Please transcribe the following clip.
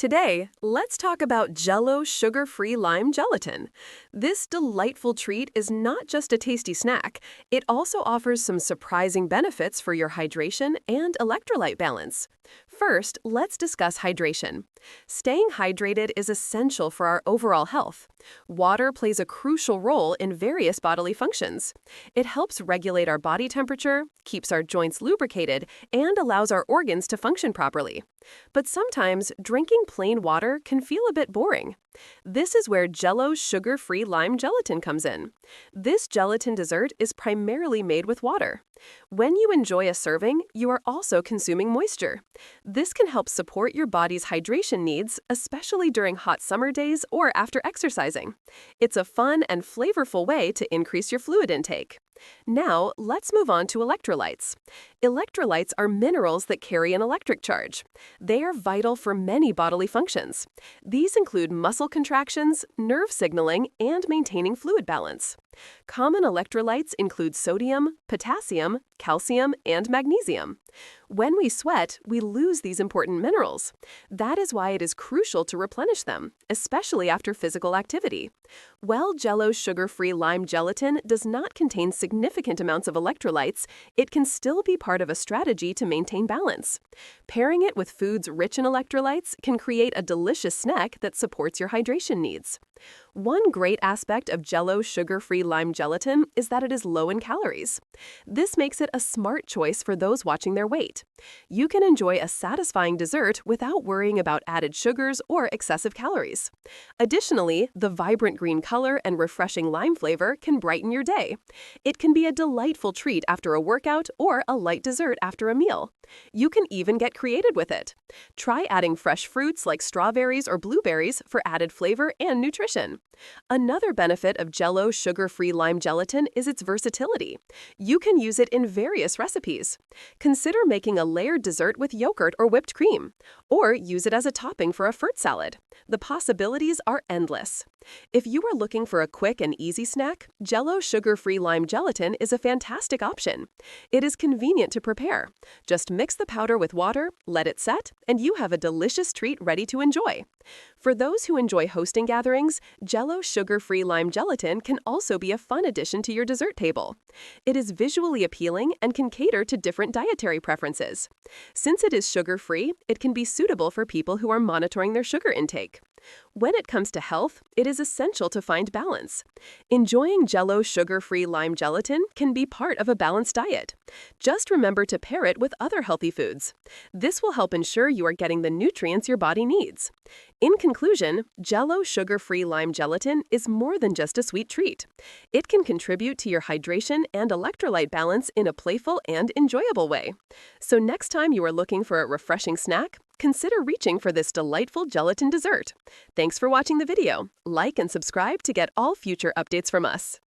Today, let's talk about Jell-O sugar-free lime gelatin. This delightful treat is not just a tasty snack, it also offers some surprising benefits for your hydration and electrolyte balance. First, let's discuss hydration. Staying hydrated is essential for our overall health. Water plays a crucial role in various bodily functions. It helps regulate our body temperature, keeps our joints lubricated, and allows our organs to function properly. But sometimes, drinking plain water can feel a bit boring. This is where Jell-O's sugar-free lime gelatin comes in. This gelatin dessert is primarily made with water. When you enjoy a serving, you are also consuming moisture. This can help support your body's hydration needs, especially during hot summer days or after exercising. It's a fun and flavorful way to increase your fluid intake. Now, let's move on to electrolytes. Electrolytes are minerals that carry an electric charge. They are vital for many bodily functions. These include muscle contractions, nerve signaling, and maintaining fluid balance. Common electrolytes include sodium, potassium, calcium, and magnesium. When we sweat, we lose these important minerals. That is why it is crucial to replenish them, especially after physical activity. While Jell-O's sugar-free lime gelatin does not contain significant amounts of electrolytes, it can still be part of a strategy to maintain balance. Pairing it with foods rich in electrolytes can create a delicious snack that supports your hydration needs. One great aspect of Jell-O's sugar-free lime gelatin is that it is low in calories. This makes it a smart choice for those watching their weight. You can enjoy a satisfying dessert without worrying about added sugars or excessive calories. Additionally, the vibrant green color and refreshing lime flavor can brighten your day. It can be a delightful treat after a workout or a light dessert after a meal. You can even get creative with it. Try adding fresh fruits like strawberries or blueberries for added flavor and nutrition. Another benefit of Jell-O's sugar-free lime gelatin is its versatility. You can use it in various recipes. Consider making a layered dessert with yogurt or whipped cream, or use it as a topping for a fruit salad. The possibilities are endless. If you are looking for a quick and easy snack, Jell-O's sugar-free lime gelatin is a fantastic option. It is convenient to prepare. Just mix the powder with water, let it set, and you have a delicious treat ready to enjoy. For those who enjoy hosting gatherings, Jell-O's sugar-free lime gelatin can also be a fun addition to your dessert table. It is visually appealing and can cater to different dietary preferences. Since it is sugar-free, it can be suitable for people who are monitoring their sugar intake. When it comes to health, it is essential to find balance. Enjoying Jell-O's sugar-free lime gelatin can be part of a balanced diet. Just remember to pair it with other healthy foods. This will help ensure you are getting the nutrients your body needs. In conclusion, Jell-O's sugar-free lime gelatin is more than just a sweet treat. It can contribute to your hydration and electrolyte balance in a playful and enjoyable way. So next time you are looking for a refreshing snack, consider reaching for this delightful gelatin dessert. Thanks for watching the video. Like and subscribe to get all future updates from us.